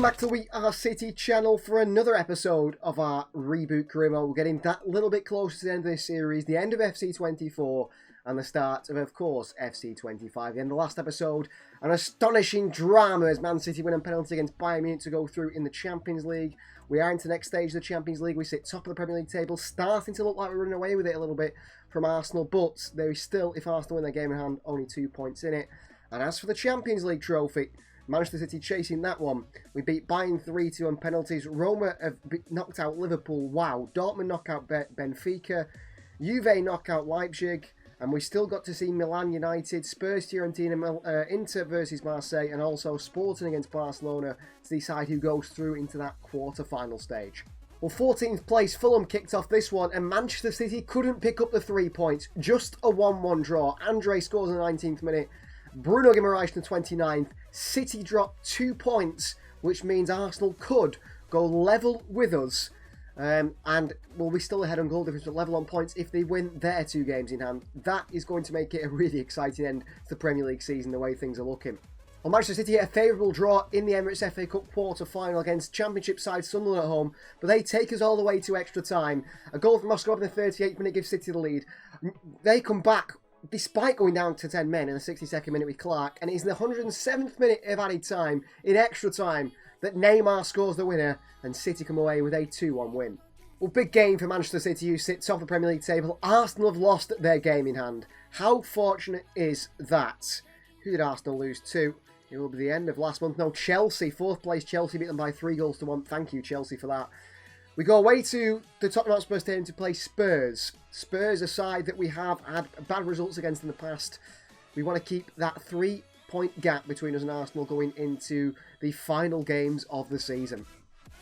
Welcome back to We Are City channel for another episode of our reboot career mode. We're getting that little bit closer to the end of this series, the end of FC24 and the start of course, FC25. The end of the last episode, an astonishing drama as Man City win on penalty against Bayern Munich to go through in the Champions League. We are into the next stage of the Champions League. We sit top of the Premier League table, starting to look like we're running away with it a little bit from Arsenal, but there is still, if Arsenal win their game in hand, only 2 points in it. And as for the Champions League trophy, Manchester City chasing that one. We beat Bayern 3-2 on penalties. Roma have knocked out Liverpool. Wow. Dortmund knock out Benfica. Juve knock out Leipzig. And we still got to see Milan United, Spurs, Fiorentina, Inter versus Marseille, and also Sporting against Barcelona to decide who goes through into that quarter-final stage. Well, 14th place, Fulham kicked off this one, and Manchester City couldn't pick up the 3 points. Just a 1-1 draw. Andre scores in the 19th minute. Bruno Guimaraes in the 29th. City dropped 2 points, which means Arsenal could go level with us. And will be still ahead on goal difference, but level on points if they win their 2 games in hand. That is going to make it a really exciting end to the Premier League season, the way things are looking. Well, Manchester City had a favourable draw in the Emirates FA Cup quarter-final against Championship side Sunderland at home, but they take us all the way to extra time. A goal from Moscow in the 38th minute gives City the lead. They come back despite going down to 10 men in the 62nd minute with Clark, and it is in the 107th minute of added time, in extra time, that Neymar scores the winner, and City come away with a 2-1 win. Well, big game for Manchester City, who sit top of the Premier League table. Arsenal have lost their game in hand. How fortunate is that? Who did Arsenal lose to? It will be the end of last month. No, Chelsea, 4th place Chelsea, beat them by 3-1. Thank you, Chelsea, for that. We go away to the Tottenham Hotspur Stadium to play Spurs. Spurs, a side that we have had bad results against in the past. We want to keep that 3-point gap between us and Arsenal going into the final games of the season.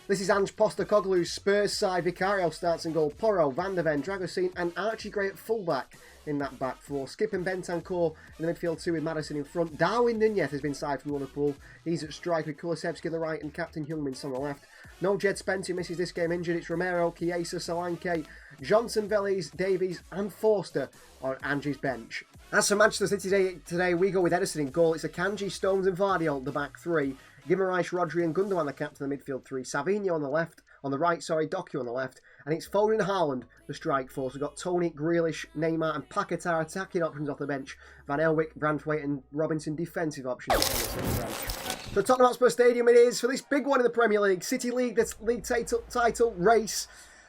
This is Ange Postecoglou's Spurs side. Vicario starts in goal. Porro, Van der Ven, Dragosine and Archie Gray at fullback in that back four. Skip and Bentancur in the midfield 2 with Maddison in front. Darwin Nunez has been signed from Liverpool. He's at strike with Kulusevski on the right and Captain Heung-min Son on the left. No Jed Spence, who misses this game injured. It's Romero, Chiesa, Solanke, Johnson, Veliz, Davies and Forster on Angie's bench. As for Manchester City today, we go with Edison in goal. It's Akanji, Stones and Vardy the back 3. Guimaraes, Rodri and Gundogan the captain of the midfield 3. Savinho on the left, Doku on the left. And it's Foden and Haaland, the strike force. We've got Tony, Grealish, Neymar and Paquetá attacking options off the bench. Van Elwick, Branthwaite and Robinson defensive options on the same bench. So Tottenham Hotspur Stadium it is for this big one in the Premier League. City lead this league title race.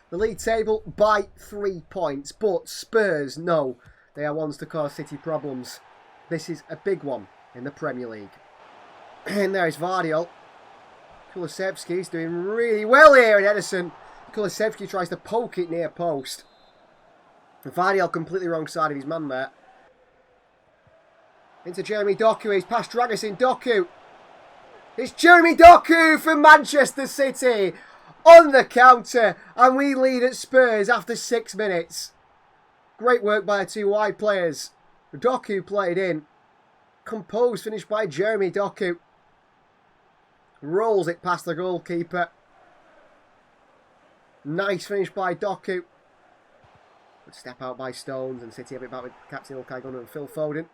The league table by 3 points. But Spurs, no. They are ones to cause City problems. This is a big one in the Premier League. And there is Vardy. Kulusevski's doing really well here in Edison. Kulusevski tries to poke it near post. Vardy completely wrong side of his man there. Into Jeremy Doku. He's past Dragosine. Doku. It's Jeremy Doku for Manchester City on the counter. And we lead at Spurs after 6 minutes. Great work by the 2 wide players. Doku played in. Composed finish by Jeremy Doku. Rolls it past the goalkeeper. Nice finish by Doku. Good step out by Stones, and City have it back with Captain Ilkay Gundogan and Phil Foden.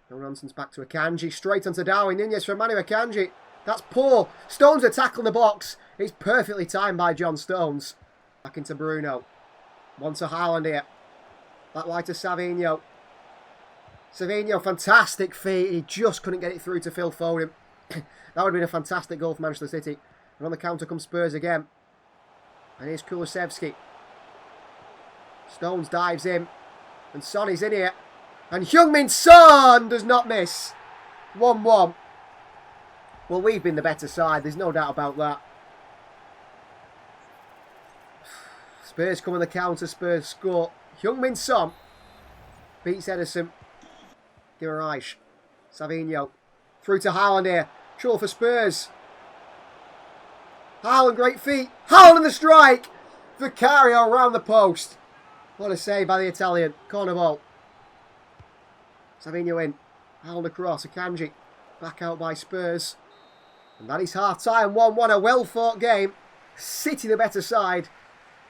No nonsense, back to Akanji. Straight onto Darwin Nunez for Manu Akanji. That's poor. Stones a tackle in the box. It's perfectly timed by John Stones. Back into Bruno. One to Haaland here. Back wide to Savinho. Savinho, fantastic feat. He just couldn't get it through to Phil Foden. That would have been a fantastic goal for Manchester City. And on the counter comes Spurs again. And here's Kulusevski. Stones dives in. And Son is in here. And Heung-min Son does not miss. 1-1. Well, we've been the better side. There's no doubt about that. Spurs come on the counter. Spurs score. Heung-min Son beats Edison. Guimaraes. Savinho. Through to Haaland here. Trouble for Spurs. Haaland, great feet. Haaland in the strike. Vicario around the post. What a save by the Italian. Corner ball. Savinho in. Haaland across. Akanji. Back out by Spurs. And that is half time. 1-1. A well fought game. City the better side.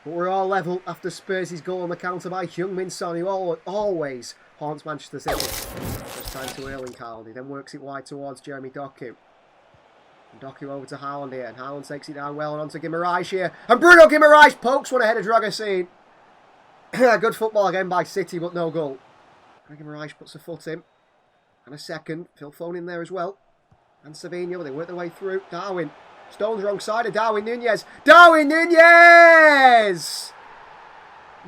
But we're all level after Spurs' goal on the counter by Heung-min Son, who always haunts Manchester City. First time to Erling Haaland. He then works it wide towards Jeremy Doku. Doku over to Haaland here, and Haaland takes it down well and onto Guimaraes here. And Bruno Guimaraes pokes one ahead of Dragusin. Good football again by City, but no goal. Guimaraes puts a foot in. And a second. Phil Foden in there as well. And Savinho, they work their way through. Darwin. Stones wrong side of Darwin Nunez. Darwin Nunez!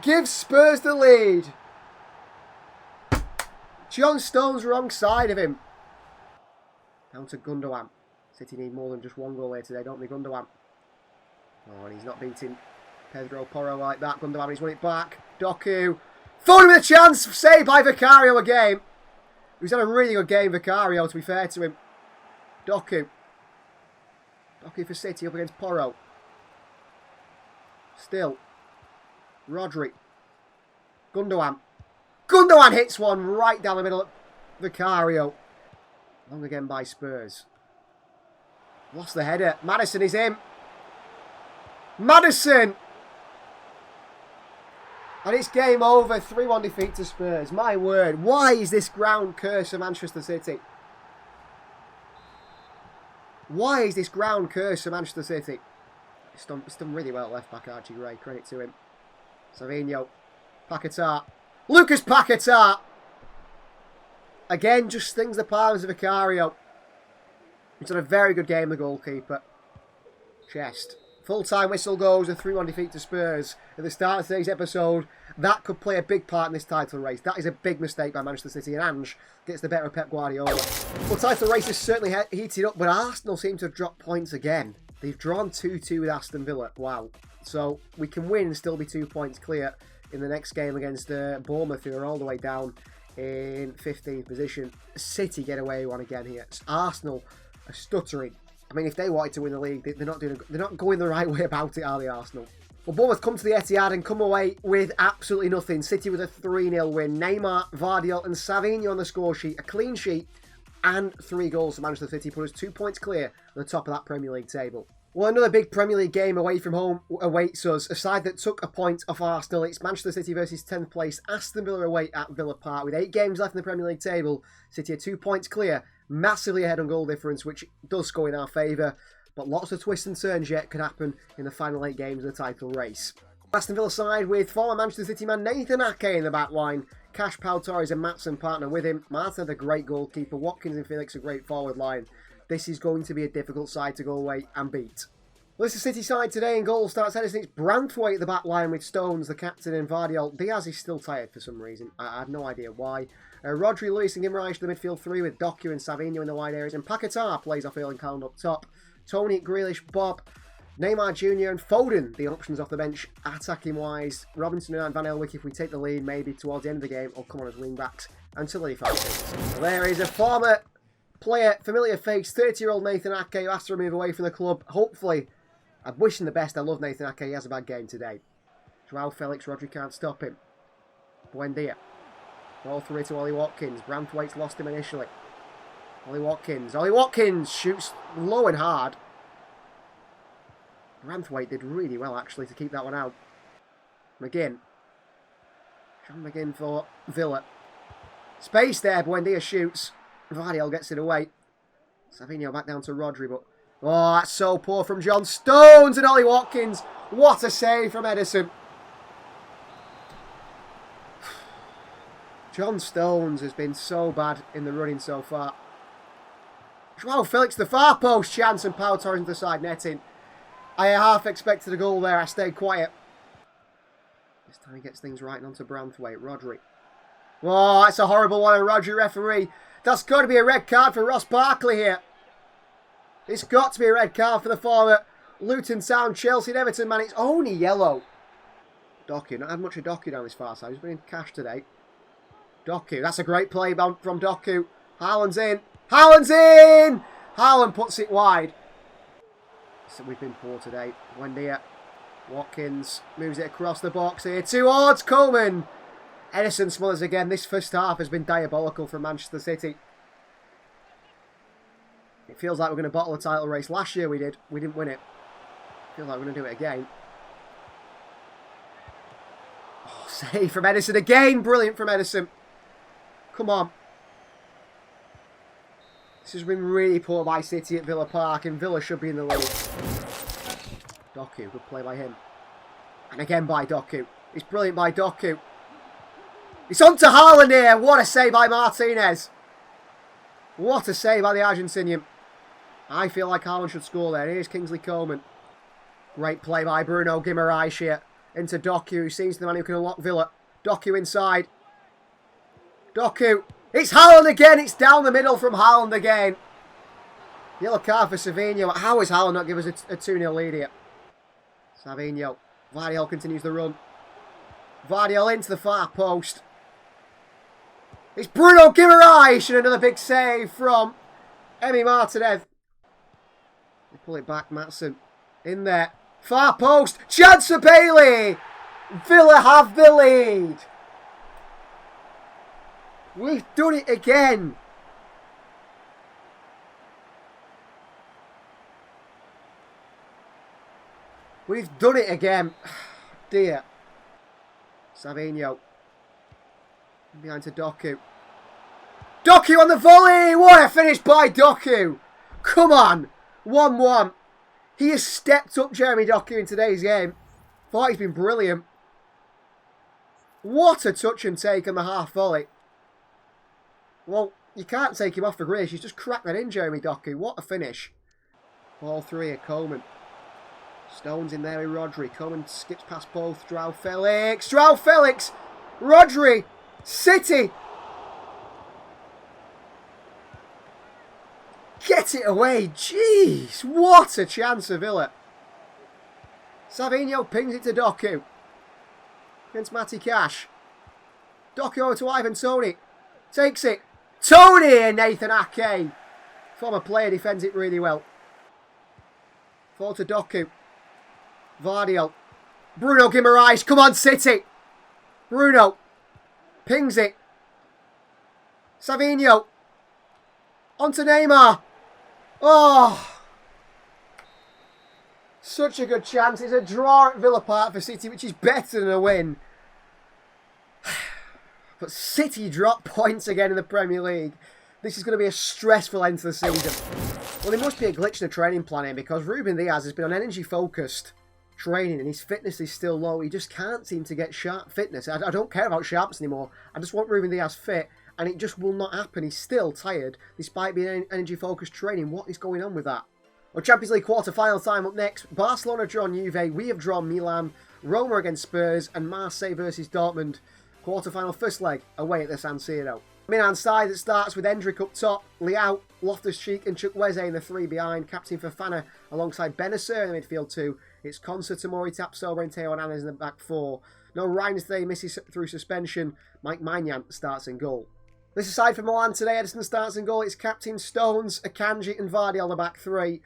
Gives Spurs the lead. John Stones wrong side of him. Down to Gundogan. City need more than just one goal here today, don't they, Gundogan? Oh, and he's not beating Pedro Porro like that. Gundogan, he's won it back. Doku. Foden with a chance. Saved by Vicario again. He's had a really good game, Vicario, to be fair to him. Doku. Doku for City up against Porro. Still. Rodri. Gundogan. Gundogan hits one right down the middle of Vicario. Long again by Spurs. Lost the header. Maddison is in. Maddison! And it's game over. 3-1 defeat to Spurs. My word. Why is this ground cursed for Manchester City? Why is this ground cursed for Manchester City? He's done really well at left back, Archie Gray. Credit to him. Savinho. Paquetá. Lucas Paquetá! Again, just stings the palms of Vicario. He's done a very good game, the goalkeeper. Chest. Full-time whistle goes, a 3-1 defeat to Spurs. At the start of today's episode, that could play a big part in this title race. That is a big mistake by Manchester City, and Ange gets the better of Pep Guardiola. Well, title race is certainly heated up, but Arsenal seem to have dropped points again. They've drawn 2-2 with Aston Villa. Wow. So we can win and still be 2 points clear in the next game against Bournemouth, who are all the way down in 15th position. City get away one again here. Arsenal are stuttering. I mean, if they wanted to win the league, they're not going the right way about it, are they, Arsenal? Well, Bournemouth come to the Etihad and come away with absolutely nothing. City with a 3-0 win. Neymar, Vardiol and Savinho on the score sheet. A clean sheet and 3 goals for Manchester City put us 2 points clear at the top of that Premier League table. Well, another big Premier League game away from home awaits us. A side that took a point off Arsenal. It's Manchester City versus 10th place Aston Villa away at Villa Park. With 8 games left in the Premier League table, City are 2 points clear. Massively ahead on goal difference, which does go in our favour. But lots of twists and turns yet could happen in the final 8 games of the title race. Aston Villa side with former Manchester City man Nathan Ake in the back line. Cash Pau Torres and Matson partner with him. Martin, the great goalkeeper. Watkins and Felix, a great forward line. This is going to be a difficult side to go away and beat. Well, this is City side today in goal starts Edison. It's Branthwaite at the back line with Stones, the captain, and Vardiol. Diaz is still tired for some reason. I have no idea why. Rodri, Lewis and Guimaraes to the midfield 3 with Doku and Savinho in the wide areas. And Paquetá plays off Erling Haaland up top. Tony, Grealish, Bob, Neymar Jr. and Foden, the options off the bench attacking wise. Robinson and Van Elwick, if we take the lead maybe towards the end of the game, or come on as wing backs until the 85 minutes. Well, there is a former player, familiar face, 30-year-old Nathan Ake who has to move away from the club. Hopefully, I wish him the best. I love Nathan Ake. He has a bad game today. Joao Felix, Rodri can't stop him. Buendia. Ball through to Ollie Watkins. Branthwaite's lost him initially. Ollie Watkins shoots low and hard. Branthwaite did really well, actually, to keep that one out. McGinn. Sean McGinn for Villa. Space there. Buendia shoots. Vardiol gets it away. Savinho back down to Rodri, but... oh, that's so poor from John Stones and Ollie Watkins. What a save from Edison. John Stones has been so bad in the running so far. Joao Felix, the far post chance, and Pau Torres into the side netting. I half expected a goal there. I stayed quiet. This time he gets things right onto Branthwaite. Rodri. Oh, that's a horrible one. And Rodri referee. That's got to be a red card for Ross Barkley here. It's got to be a red card for the former Luton Town, Chelsea and Everton man. It's only yellow. Doku. Not had much of Doku down this far side. He's been in cash today. Doku. That's a great play from Doku. Haaland's in. Haaland's in! Haaland puts it wide. So we've been poor today. Buendia. Watkins moves it across the box here towards Coleman. Edison smothers again. This first half has been diabolical for Manchester City. It feels like we're going to bottle the title race. Last year we did. We didn't win it. Feels like we're going to do it again. Oh, save from Edison again. Brilliant from Edison. Come on. This has been really poor by City at Villa Park, and Villa should be in the lead. Doku, good play by him. And again by Doku. It's brilliant by Doku. It's on to Haaland here. What a save by Martinez. What a save by the Argentinian. I feel like Haaland should score there. Here's Kingsley Coman. Great play by Bruno Guimaraes here. Into Doku, who seems the man who can unlock Villa. Doku inside. Doku. It's Haaland again. It's down the middle from Haaland again. Yellow card for Savinho. How is Haaland not give us a 2-0 lead here? Savinho. Vardiol continues the run. Vardiol into the far post. It's Bruno Guimaraes and another big save from Emi Martinez. They pull it back, Maatsen. In there. Far post. Chance for Bailey. Villa have the lead. We've done it again. We've done it again. Dear. Savinho. Behind to Doku. Doku on the volley! What a finish by Doku! Come on! 1-1. He has stepped up Jeremy Doku in today's game. Thought he's been brilliant. What a touch and take on the half volley. Well, you can't take him off for grace. He's just cracked that in, Jeremy Doku. What a finish. Ball 3 at Coman. Stones in there with Rodri. Coman skips past both. João Felix. João Felix! Rodri! City! Get it away! Jeez! What a chance for Villa. Savinho pings it to Doku. Against Matty Cash. Doku over to Ivan Toney. Takes it. Toney and Nathan Ake. Former player defends it really well. Fall to Doku. Vardiol. Bruno Guimaraes. Come on, City. Bruno. Pings it. Savinho. On to Neymar. Oh. Such a good chance. It's a draw at Villa Park for City, which is better than a win. But City drop points again in the Premier League. This is going to be a stressful end to the season. Well, there must be a glitch in the training plan here, because Ruben Diaz has been on energy-focused training and his fitness is still low. He just can't seem to get sharp fitness. I don't care about sharpness anymore. I just want Ruben Diaz fit, and it just will not happen. He's still tired despite being energy-focused training. What is going on with that? Well, Champions League quarter-final time up next. Barcelona drawn Juve. We have drawn Milan. Roma against Spurs, and Marseille versus Dortmund. Quarter-final first leg away at the San Siro. Milan side that starts with Endrick up top, Leao, Loftus-Cheek and Chukwueze in the 3 behind. Captain Fofana alongside Benacer in the midfield 2. It's Konsa, Tamori, Tapsoba and Teo Hernandez in the back 4. No Ryan today, misses through suspension. Mike Maignan starts in goal. This aside from Milan today, Edison starts in goal. It's Captain Stones, Akanji and Vardy on the back 3.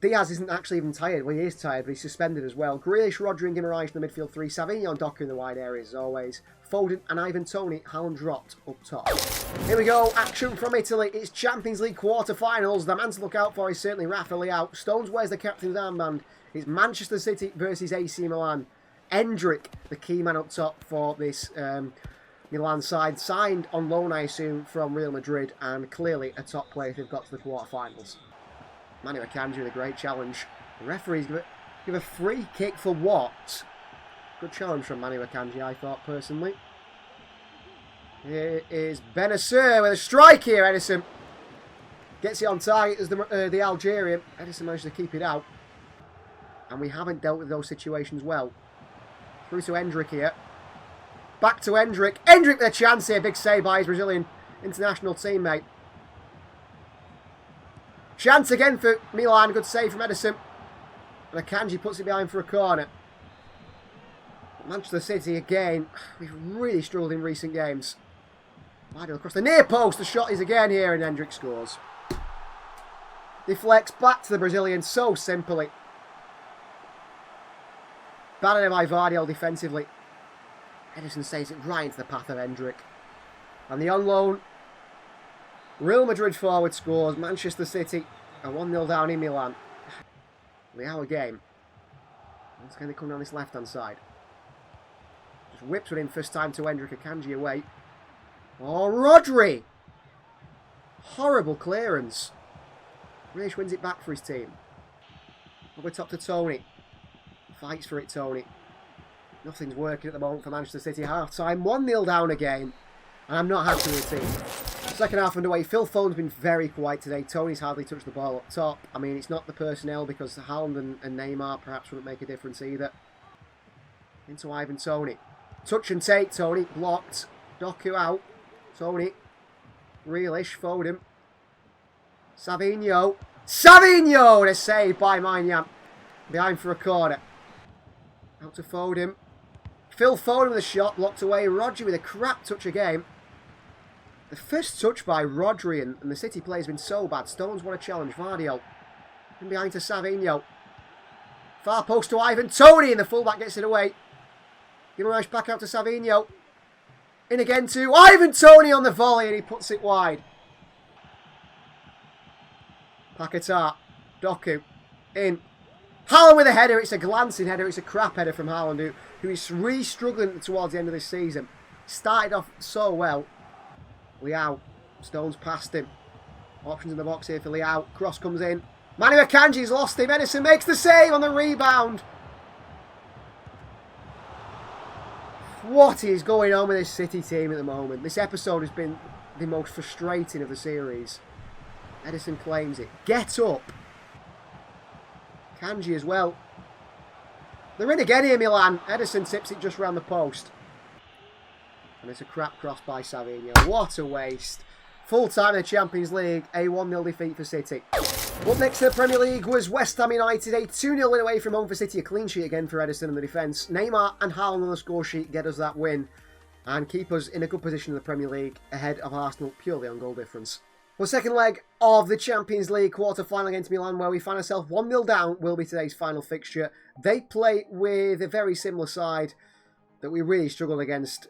Diaz isn't actually even tired. Well, he is tired, but he's suspended as well. Grealish, Rodri and Guimaraes in the midfield 3. Savinho and Doku in the wide areas as always. Foden and Ivan Toney. Haaland dropped up top. Here we go. Action from Italy. It's Champions League quarter-finals. The man to look out for is certainly Rafa Leao. Stones wears the captain's armband. It's Manchester City versus AC Milan. Endrick, the key man up top for this Milan side. Signed on loan, I assume, from Real Madrid. And clearly a top player if they've got to the quarter-finals. Manu Akanji with a great challenge. The referees give a free kick for what? Good challenge from Manu Akanji, I thought, personally. Here is Benacer with a strike here, Edison. Gets it on target as the Algerian. Edison managed to keep it out. And we haven't dealt with those situations well. Through to Endrick here. Back to Endrick. Endrick with a chance here. Big save by his Brazilian international teammate. Chance again for Milan. Good save from Edison. And Akanji puts it behind for a corner. Manchester City again. We've really struggled in recent games. Vidal across the near post. The shot is again here and Endrick scores. Deflects back to the Brazilian so simply. Banner by Vardiol defensively. Edison saves it right into the path of Endrick. And the on loan Real Madrid forward scores. Manchester City are 1-0 down in Milan. Leao again. Once again they come down this left-hand side. Just whips with him first time to Endrick. Akanji away. Oh, Rodri! Horrible clearance. Grealish wins it back for his team. Over top to Tony. Fights for it, Tony. Nothing's working at the moment for Manchester City. Half-time, 1-0 down again. And I'm not happy with the team. Second half underway. Phil Foden's been very quiet today. Tony's hardly touched the ball up top. I mean, it's not the personnel because Haaland and Neymar perhaps wouldn't make a difference either. Into Ivan Tony. Touch and take, Tony. Blocked. Doku out. Tony. Grealish. Foden. Savinho. Savinho! And a save by Maignan. Behind for a corner. Out to Foden. Phil Foden with a shot. Blocked away. Rodri with a crap touch again. The first touch by Rodri and the City play has been so bad. Stones want a challenge. Vardio. And behind to Savinho. Far post to Ivan Tony. And the fullback gets it away. Guimaraes back out to Savinho. In again to Ivan Tony on the volley. And he puts it wide. Paquetá. Doku. In. Haaland with a header. It's a glancing header. It's a crap header from Haaland, who is really struggling towards the end of this season. Started off so well. Leao. Stones past him. Options in the box here for Leao. Cross comes in. Manu Akanji's lost him. Edison makes the save on the rebound. What is going on with this City team at the moment? This episode has been the most frustrating of the series. Edison claims it. Get up. Kanji as well. They're in again here, Milan. Edison tips it just round the post. And it's a crap cross by Savinho. What a waste. Full time in the Champions League. A 1-0 defeat for City. Up next to the Premier League was West Ham United. A 2-0 win away from home for City. A clean sheet again for Edison in the defence. Neymar and Haaland on the score sheet get us that win. And keep us in a good position in the Premier League ahead of Arsenal purely on goal difference. Well, second leg of the Champions League quarter-final against Milan, where we find ourselves 1-0 down, will be today's final fixture. They play with a very similar side that we really struggled against.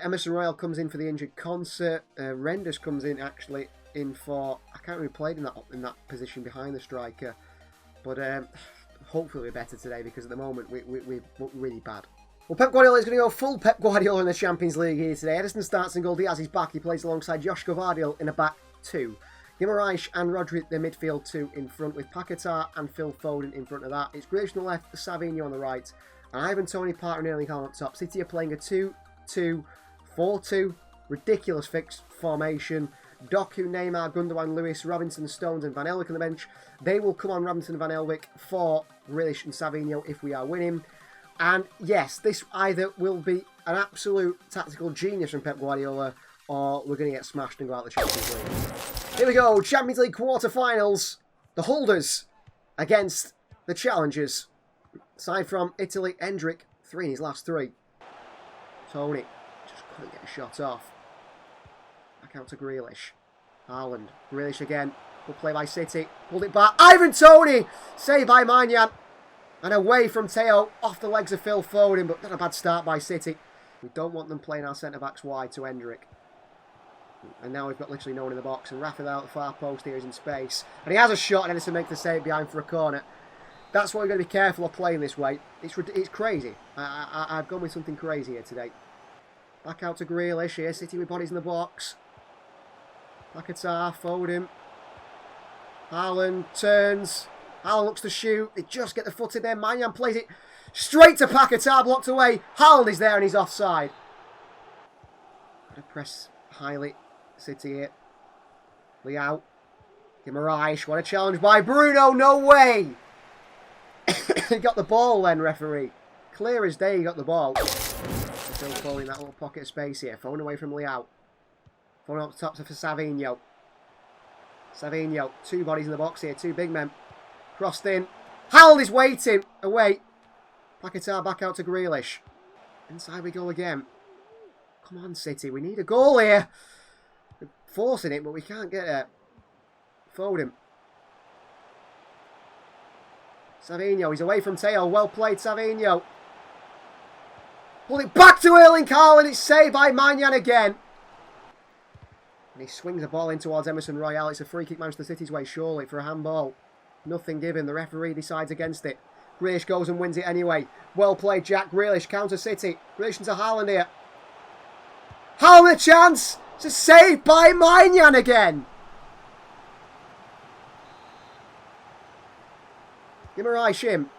Emerson Royal comes in for the injured Concert. Renders comes in actually in for... I can't remember who played in that position behind the striker. But hopefully we're better today, because at the moment we look really bad. Well, Pep Guardiola is going to go full Pep Guardiola in the Champions League here today. Edison starts in goal. Diaz is back. He plays alongside Josh Gvardiol in a back two. Guimaraes and Rodri, the midfield two in front, with Paquetá and Phil Foden in front of that. It's Grealish on the left, Savinho on the right, and Ivan Tony, partner and Erling Haaland up top. City are playing a 2-2-4-2. Ridiculous fixed formation. Doku, Neymar, Gundogan, Lewis, Robinson, Stones and Van Elwick on the bench. They will come on Robinson and Van Elwick for Grealish and Savinho if we are winning. And yes, this either will be an absolute tactical genius from Pep Guardiola, or we're going to get smashed and go out of the Champions League. Here we go, Champions League quarter-finals. The holders against the challengers. Aside from Italy, Hendrick, 3 in his last 3. Tony just couldn't get a shot off. Back out to Grealish. Haaland. Grealish again. Good play by City. Pulled it back. Ivan Tony! Saved by Maignan. And away from Teo. Off the legs of Phil Foden, but not a bad start by City. We don't want them playing our centre-backs wide to Hendrick. And now we've got literally no one in the box. And Raphael out the far post here is in space. And he has a shot, and Edison makes the save behind for a corner. That's why we're going to be careful of playing this way. It's crazy. I've gone with something crazy here today. Back out to Grealish here. City with bodies in the box. Paquetá, Foden. Haaland turns. Haaland looks to shoot. They just get the foot in there. Maignan plays it straight to Paquetá, blocked away. Haaland is there and he's offside. Got to press highly. City here. Leao. Guimaraes. What a challenge by Bruno. No way. He got the ball then, referee. Clear as day he got the ball. Still falling that little pocket of space here. Phone away from Leao. Phone up top for Savinho. Savinho. 2 bodies in the box here. 2 big men. Crossed in. Haaland is waiting. Away. Paquetá back out to Grealish. Inside we go again. Come on, City. We need a goal here. We're forcing it, but we can't get it. Foden. Savinho. He's away from Teo. Well played, Savinho. Pulled it back to Erling Haaland. It's saved by Maignan again. And he swings the ball in towards Emerson Royal. It's a free kick Manchester City's way, surely, for a handball. Nothing given. The referee decides against it. Grealish goes and wins it anyway. Well played, Jack Grealish. Counter City. Grealish into Haaland here. Haaland with a chance. It's a save by Maignan again. Guimaraes in.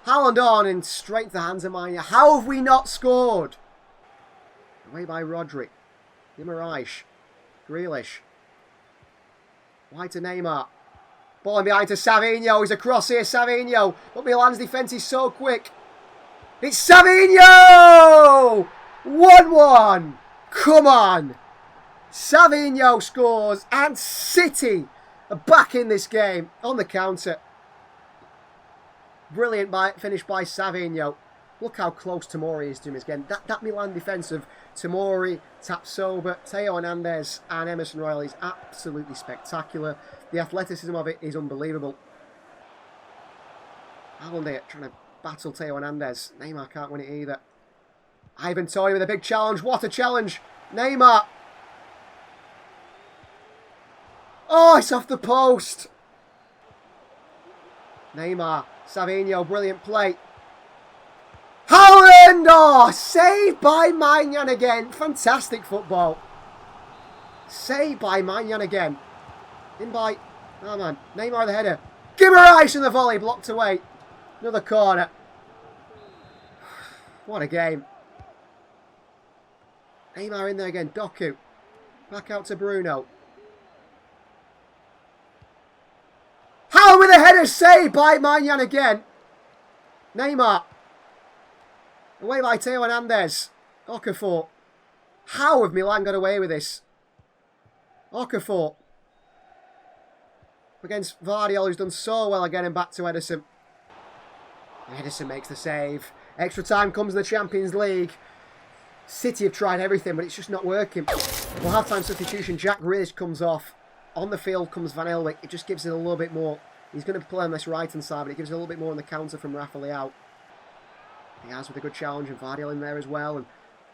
Haaland on and straight to the hands of Mania. How have we not scored? Away by Rodri. Guimaraes. Grealish. Wide to Neymar. Ball in behind to Savinho. He's across here, Savinho. But Milan's defence is so quick. It's Savinho! 1-1. Come on. Savinho scores. And City are back in this game on the counter. Brilliant finish by Savinho. Look how close Tomori is to him again. That Milan defence of Tomori, Tapsoba, Teo Hernandez and Emerson Royal is absolutely spectacular. The athleticism of it is unbelievable. Haaland here trying to battle Teo Hernandez. Neymar can't win it either. Ivan Toney with a big challenge. What a challenge. Neymar. Oh, it's off the post. Neymar. Savinho, brilliant play. Haaland! Oh, saved by Maignan again. Fantastic football. Saved by Maignan again. In by... Oh, man. Neymar the header. Guimaraes in the volley. Blocked away. Another corner. What a game. Neymar in there again. Doku. Back out to Bruno. Haaland with a header saved by Maignan again. Neymar. Away by Teo Hernandez. Okafor. How have Milan got away with this? Okafor. Against Vardiol, who's done so well again, and back to Ederson. Ederson makes the save. Extra time comes in the Champions League. City have tried everything, but it's just not working. Well, half-time substitution, Jack Grealish comes off. On the field comes Van Elwick. It just gives it a little bit more. He's going to play on this right-hand side, but it gives it a little bit more on the counter from Rafa Leao. He has with a good challenge, and Vardiol in there as well, and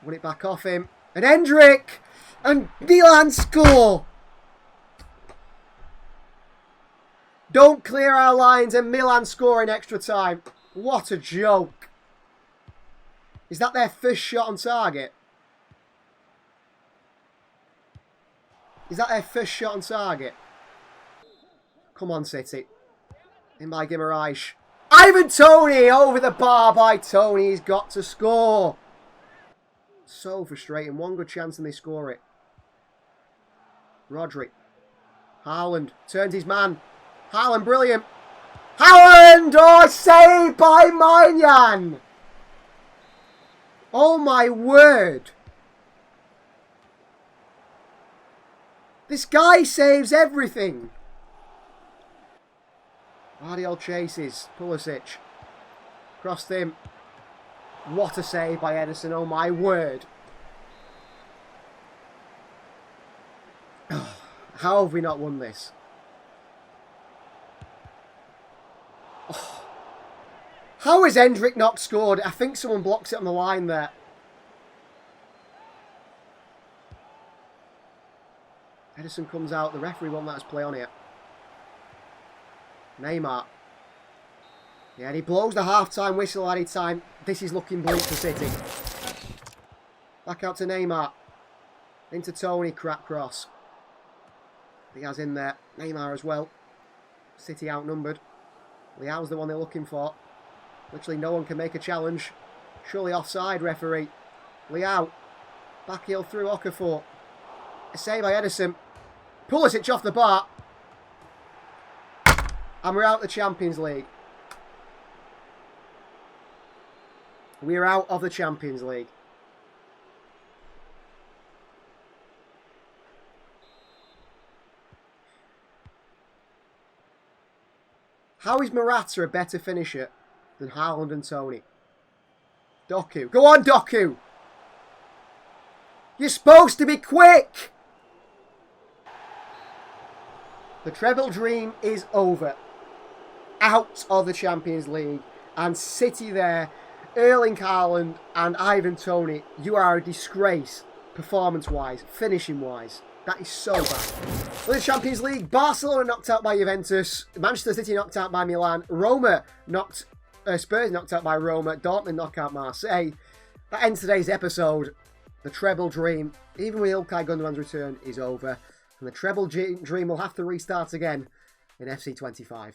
won it back off him. And Hendrick! And Milan score! Don't clear our lines, and Milan score in extra time. What a joke. Is that their first shot on target? Is that their first shot on target? Come on, City. In by Guimaraes. Ivan Toney over the bar by Toney. He's got to score. So frustrating. One good chance and they score it. Rodri. Haaland turns his man. Haaland, brilliant. Haaland! Oh, saved by Maignan. Oh my word. This guy saves everything. Vardiol chases. Pulisic. Crossed him. What a save by Ederson. Oh my word. How have we not won this? Oh. How has Hendrick not scored? I think someone blocks it on the line there. Ederson comes out. The referee won't let us play on it. Neymar. Yeah, and he blows the half-time whistle any time. This is looking bleak for City. Back out to Neymar. Into Toney. Crap cross. Diaz in there. Neymar as well. City outnumbered. Leao's the one they're looking for. Literally no one can make a challenge. Surely offside, referee. Leao. Back heel through Okafor. A save by Ederson. Pulisic off the bar. And we're out of the Champions League. We're out of the Champions League. How is Morata a better finisher than Haaland and Toney? Doku. Go on, Doku! You're supposed to be quick! The treble dream is over. Out of the Champions League. And City there, Erling Haaland and Ivan Toney, you are a disgrace, performance-wise, finishing-wise. That is so bad. For the Champions League, Barcelona knocked out by Juventus, Manchester City knocked out by Milan, Spurs knocked out by Roma, Dortmund knocked out Marseille. That ends today's episode. The treble dream, even with Ilkay Gundogan's return, is over. And the treble dream will have to restart again FC25.